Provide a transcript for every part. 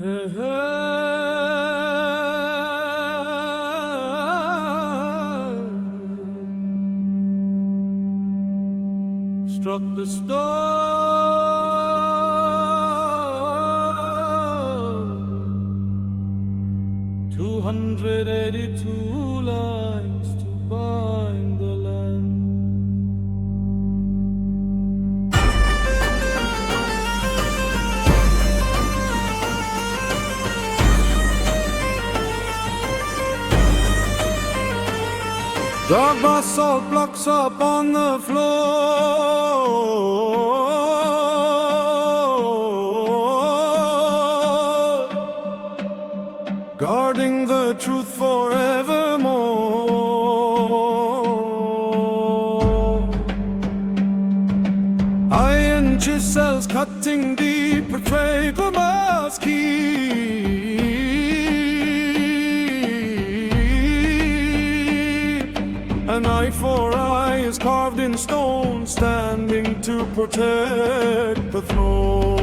Struck the stone, 282 lines to bind the land. Dog basalt blocks up on the floor, guarding the truth forevermore. Iron chisels cutting deep, portray the mask An eye for eye is carved in stone, standing to protect the throne.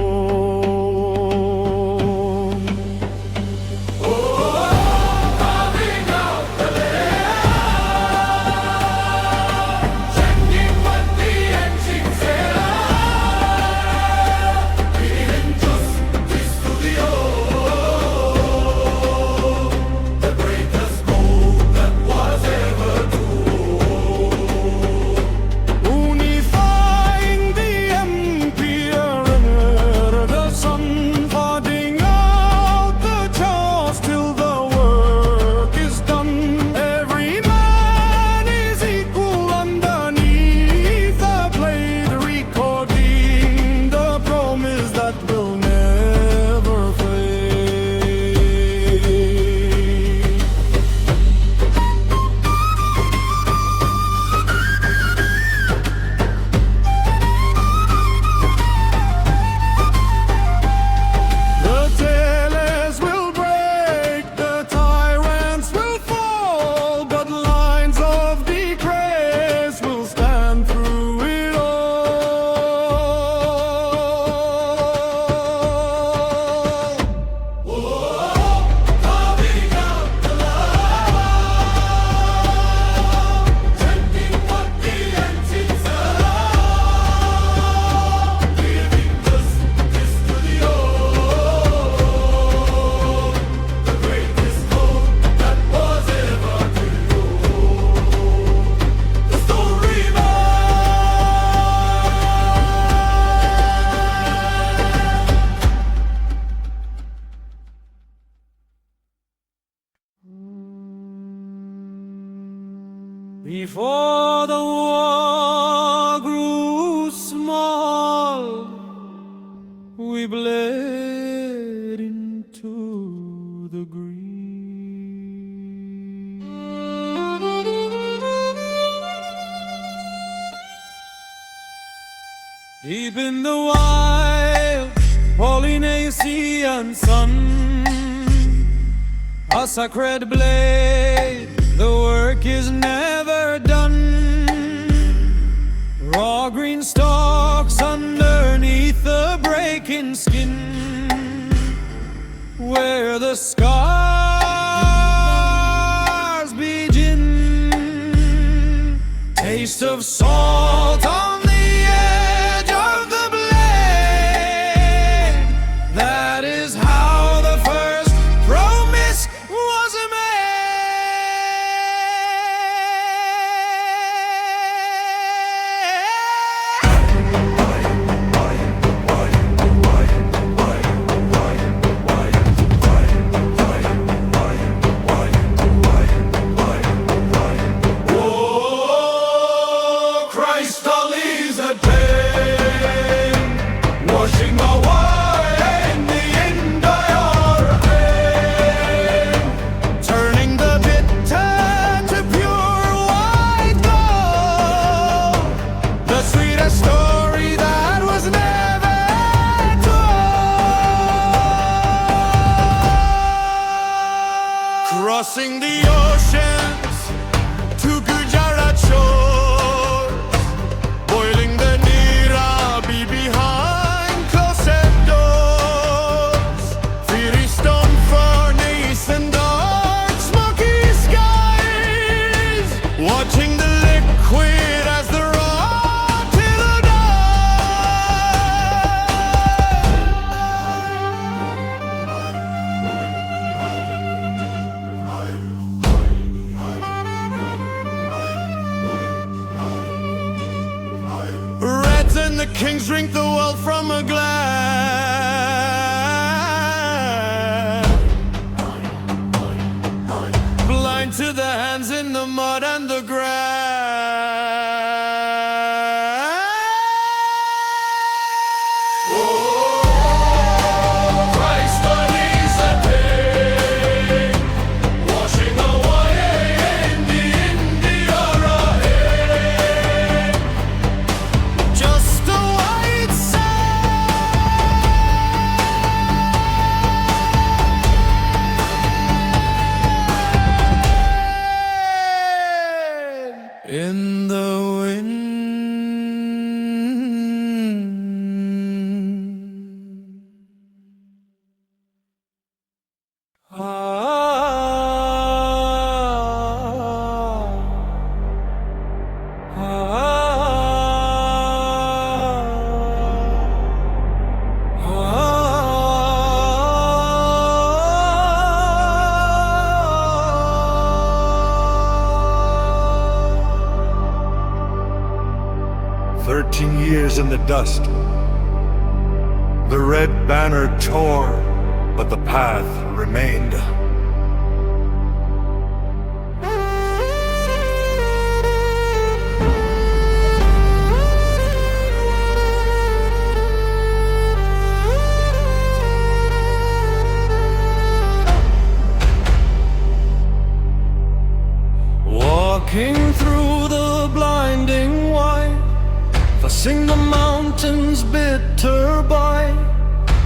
Before the war grew small, we bled into the green. Deep in the wild Polynesian sun, a sacred blade, the work is never done. Raw green stalks underneath the breaking skin, where the scars begin. Taste of salt on the edge of the blade. That is how the first promise was made. Crossing the oceans to Gujarat shores, boiling the Nirabi behind closed doors. Fiery in the dust. The red banner tore, but the path remained. Walking through the blinding white, facing the mountains bitter by,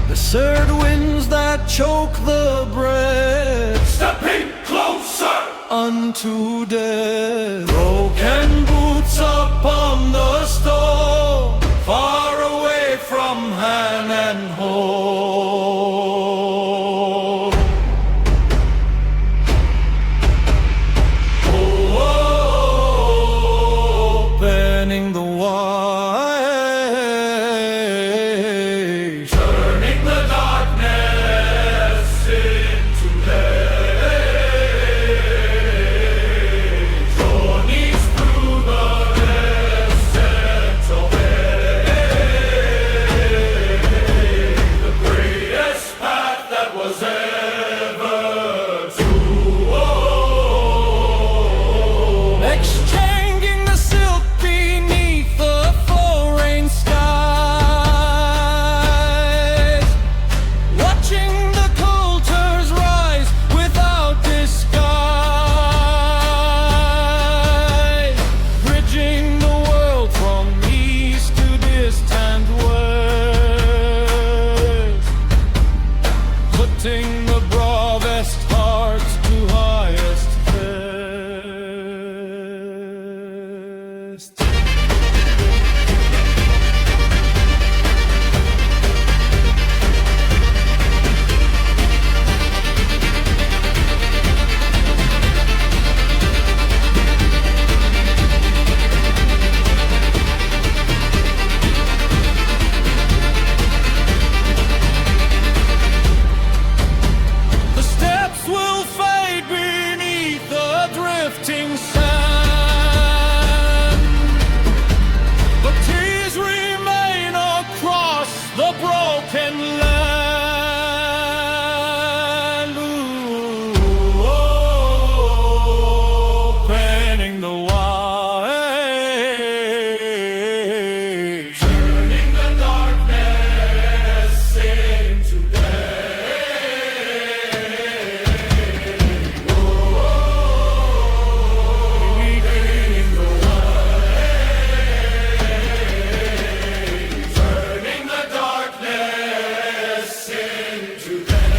the surd winds that choke the breath, stepping closer unto death. Broken boots upon the stone, far away from hand and home. Opening the wide, turning the darkness into light. Journeys through the desert away, the greatest path that was ever to own. Exchanging the silk beneath the flowing skies, watching the coulters rise without disguise, bridging the world from east to distant west, putting the bravest hearts to highest test. The steps will fade beneath the drifting sand, but tears remain across the broken land. Ooh, opening the wide, turning the darkness into day. Opening the wide, turning the darkness into day.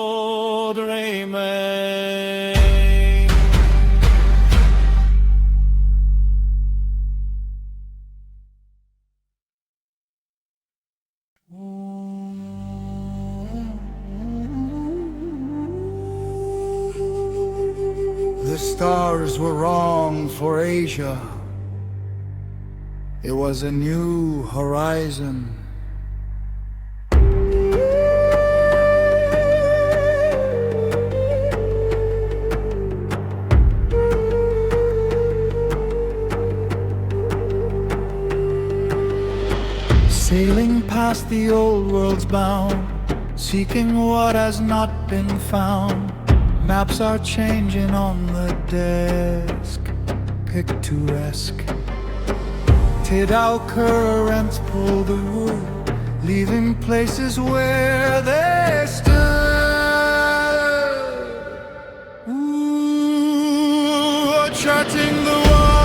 Oh, dreaming. The stars were wrong for Asia. It was a new horizon. Sailing past the old world's bound, seeking what has not been found. Maps are changing on the desk, picturesque. Tidal currents pull the wood, leaving places where they stood. Ooh, charting the wide,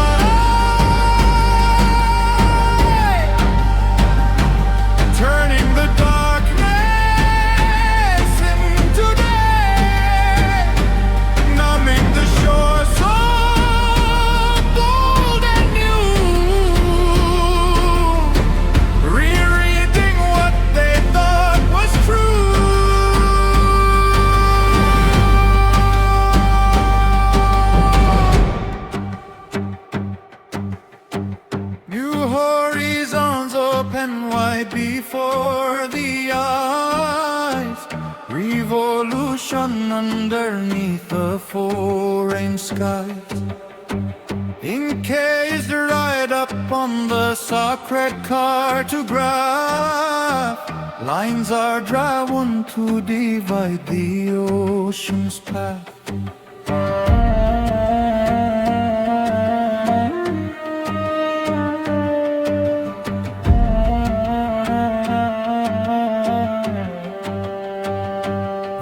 turning the darkness into day, numbing the shore so bold and new, rereading what they thought was true. open wide before the eyes. Revolution underneath the foreign skies. Encased right up on the sacred cartograph. Lines are drawn to divide the ocean's path.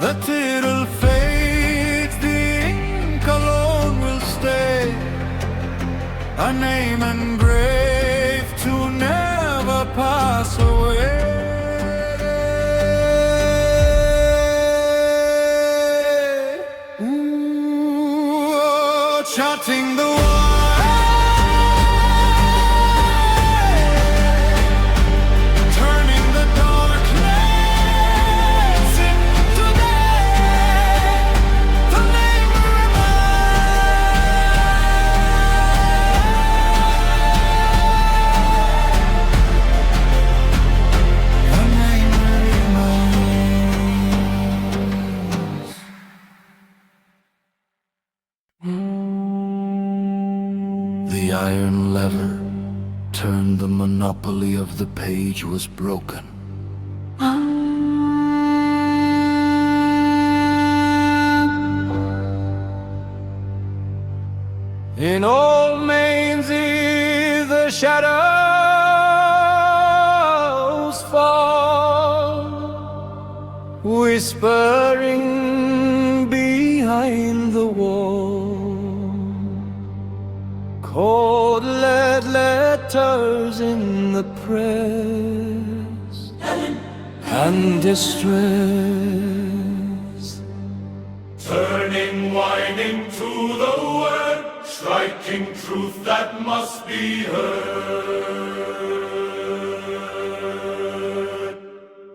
The tittle fades, the ink alone will stay, a name engraved to never pass away. Ooh, charting the the iron lever turned, the monopoly of the page was broken. In old Mainsy the shadows fall, whispering behind the wall. Cold lead letters in the press, and distress. Turning wine into the word, striking truth that must be heard.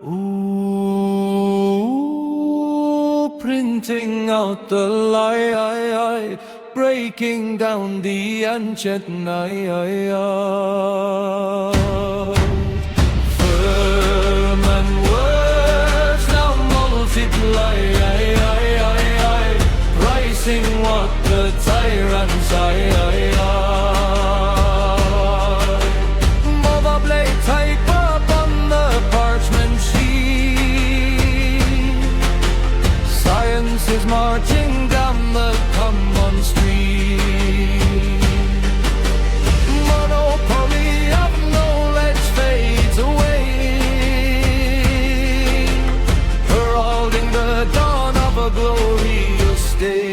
Ooh, printing out the light, breaking down the ancient night. Firm and words now multiply, pricing what the tyrants Mother blade type up on the parchment sheet. Science is marching down the common street. Monopoly of knowledge fades away, heralding the dawn of a glorious day.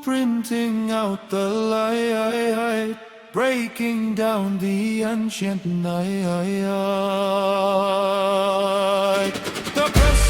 Printing out the light, breaking down the ancient night. The press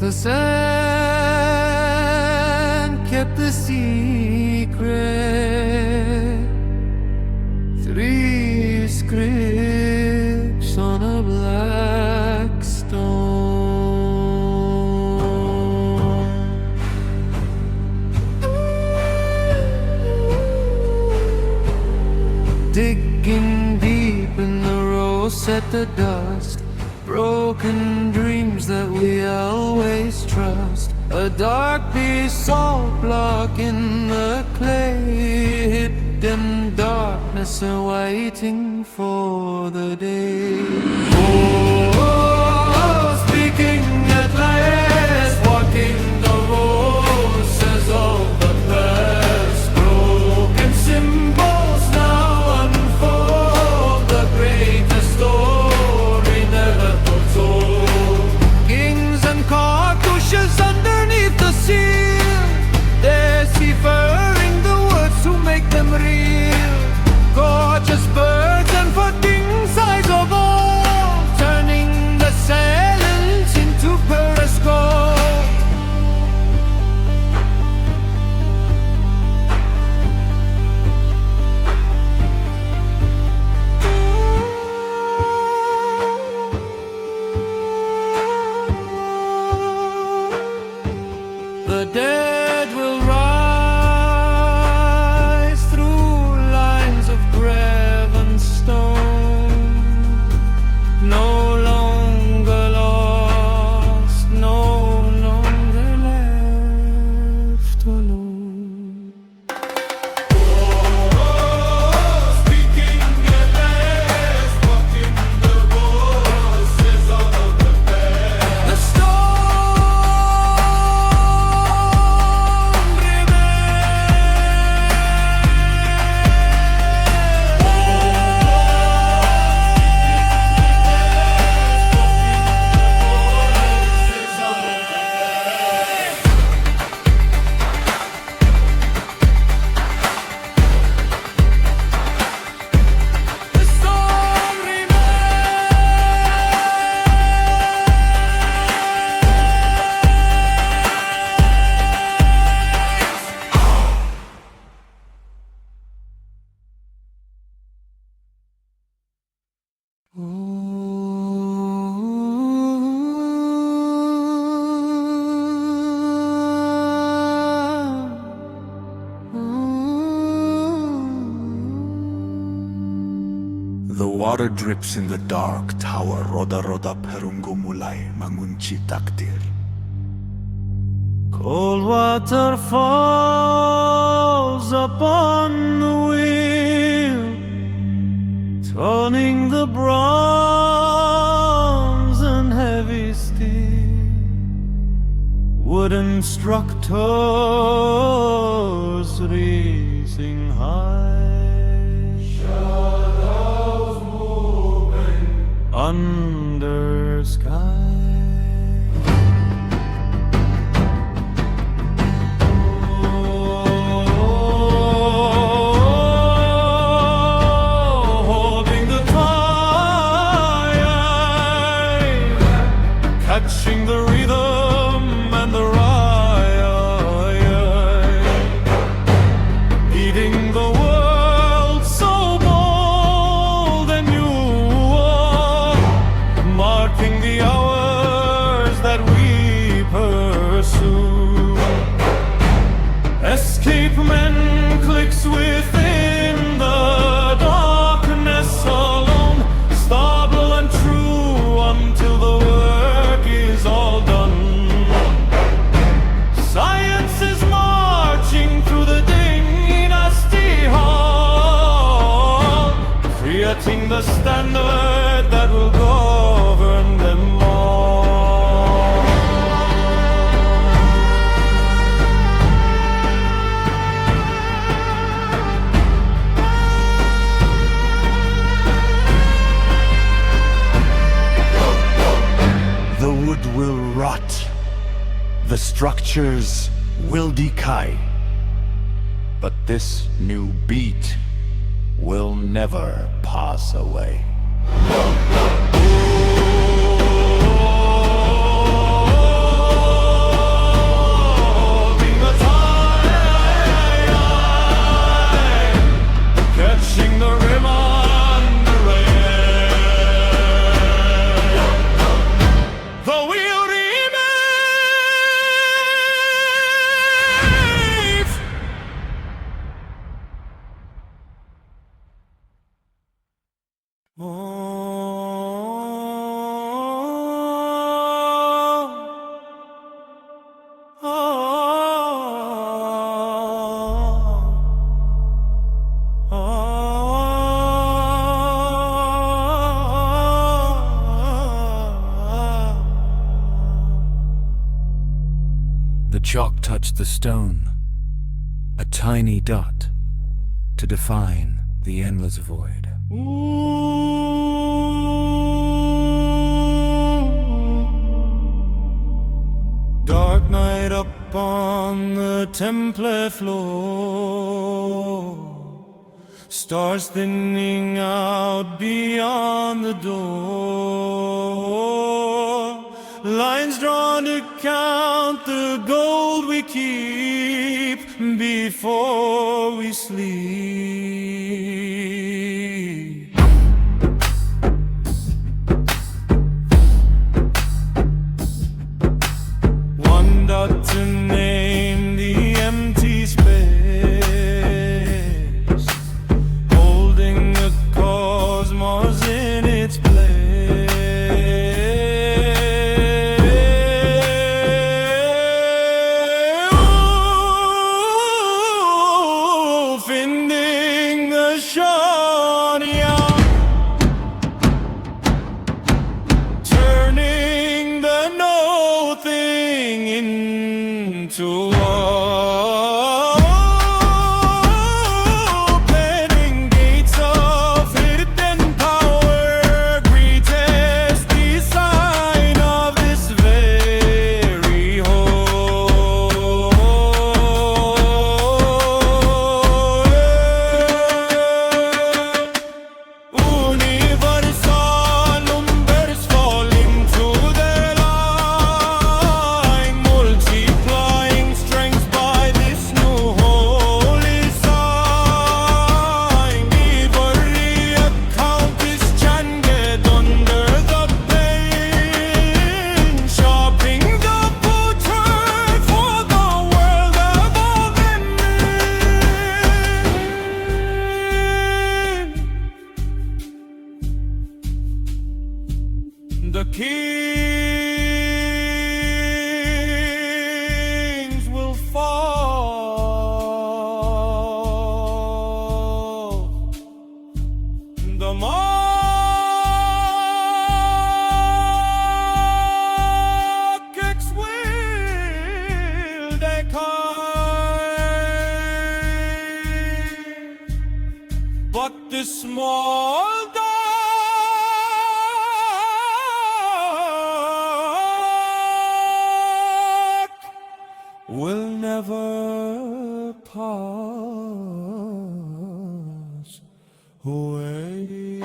The sand kept the secret. 3 scripts on a black stone. Digging at the dust. Broken dreams that we always trust. A dark piece of block in the clay. Hidden darkness awaiting for the day. Oh, speaking at last, walking the roses of the past. Broken symbols now unfold the greatest story never told. Kings and cartouches underneath the seal, deciphering the words to make them real. Gorgeous birds and fucking size of all, turning the silence into periscope. The dead will rise through lines of graven stone. No longer lost, no longer left alone. Speaking at last, walking the voices of the past. The storm The water drips in the dark tower. Roda roda perunggu mulai mengunci takdir. Cold water falls upon the wheel, turning the bronze and heavy steel. Wooden structures racing high, shadows moving under sky. Holding the tide, catching the rhythm and the riot, beating the world so bold and new, marking the hours that we pursue. Escape men clicks within the darkness alone, stable and true until the work is all done. Science is marching through the dynasty hall, creating the standard that will govern them all. The wood will rot, the structures will decay, but this new beat will never pass away. Holding the tide, catching the rim on the rail. The wheel remains. Oh. touched the stone, a tiny dot to define the endless void. Dark night up on the temple floor, stars thinning out beyond the door, lines drawn to count the gold we keep before we sleep. One dot to name the empty space, holding the cosmos in its place. Finding the Sonia, turning the nothing into opening gates of hidden power, greatest design of this very whole. Universal numbers falling to their line, multiplying strength by this new holy sign. Every account is chanted under the pain, sharpening the butcher for the world of all men. The kings will fall, the markets will decline, but this small dark will never pass away.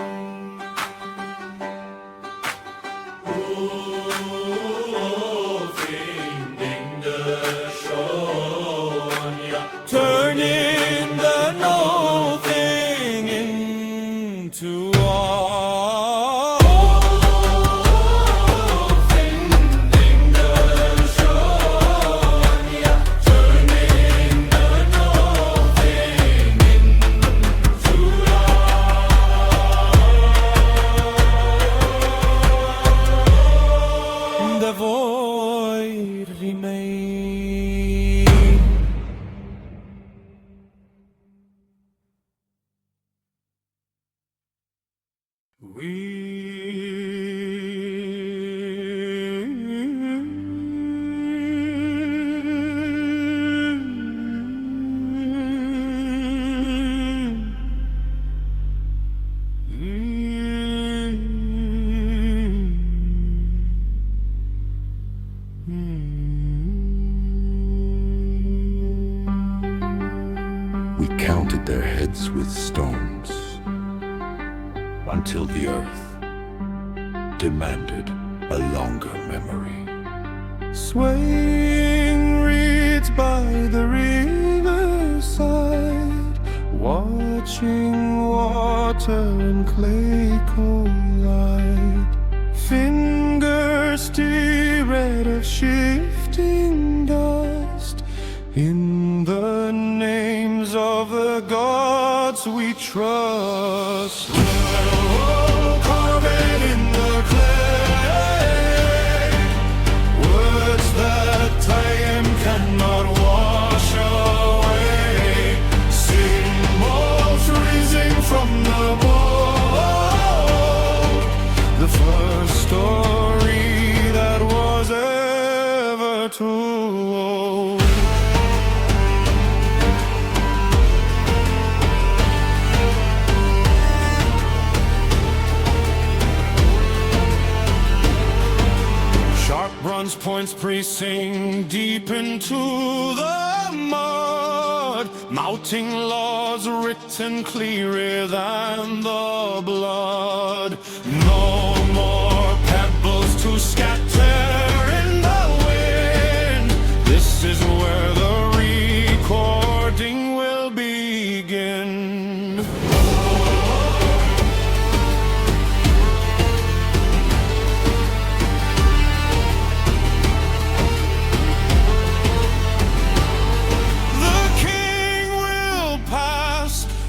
Finding the Sonia, turning the nothing into all. Finding the Sonia, turning the nothing into all. The void remains. We counted their heads with stones until the earth demanded a longer memory. Swaying reeds by the riverside, watching water and clay collide. Fingers stirred of shifting dust, in the names of the gods we trust. Oh, carved in the clay, words that time cannot wash away, symbols rising from the mold, the first story that was ever told. its precinct deep into the mud, mounting laws written clearer than the blood. No more pebbles to scatter in the wind. This is where the recording will begin.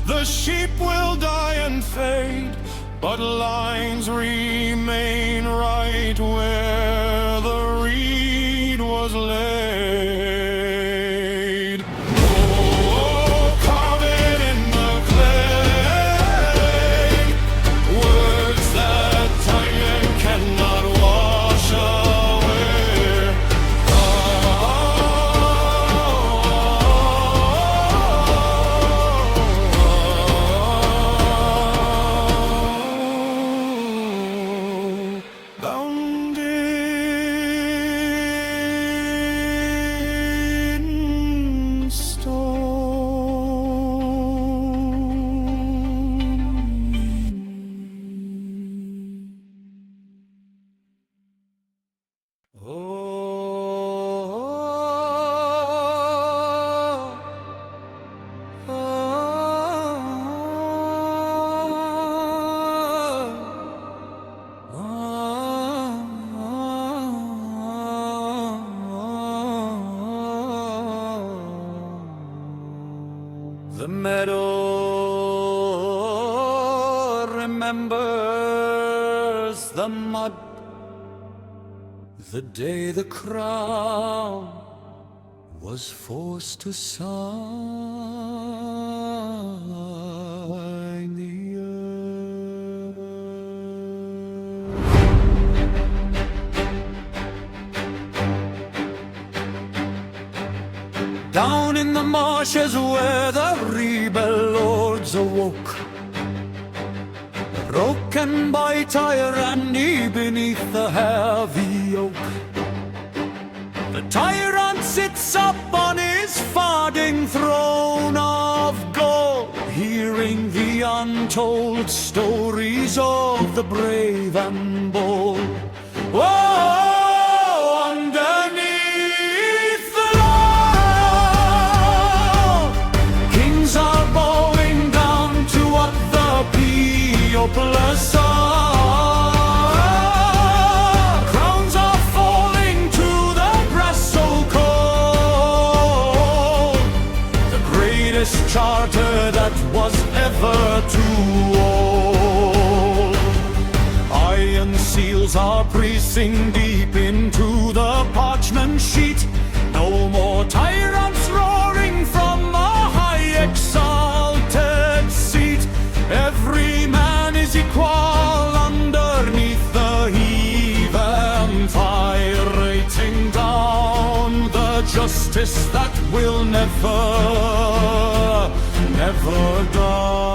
The sheep will die and fade, but lines remain right where the reed was laid. Oh, carve it in the clay, words that time cannot wash away. Bound in stone. The meadow remembers the mud, the day the crown was forced to sign the earth. Down in the marshes where the rebel lords awoke, broken by tyranny beneath the heavy yoke. The tyrant sits up on his founding throne of gold, hearing the untold stories of the brave and bold. Whoa, underneath the law, kings are bowing down to what the people are. Crowns are falling to the breast so cold, the greatest charter that was ever too old. Iron seals are pressing deep into the parchment sheet. No more tyrants roaring from a high exalted seat. Every man is equal underneath the heave and fire, rating down the justice that will never, never die.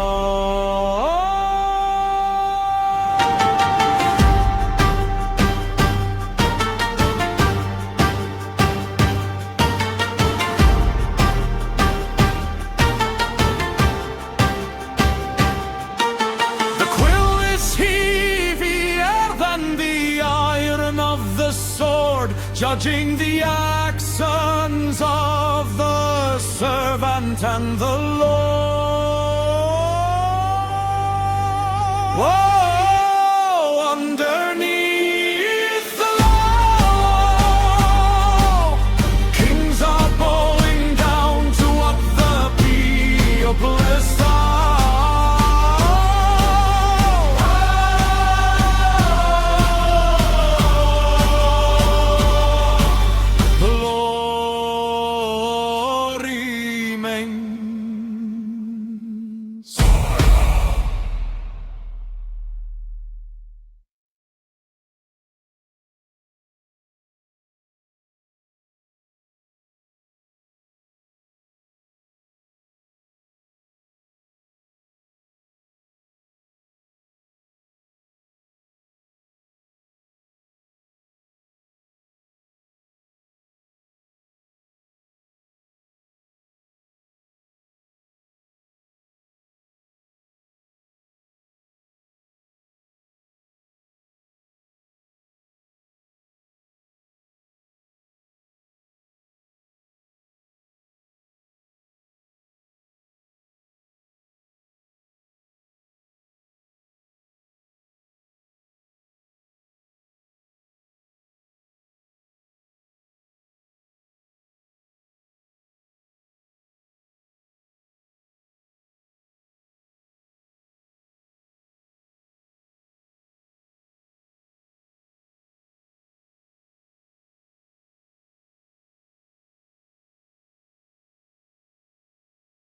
Judging the actions of the servant and the Lord. Whoa!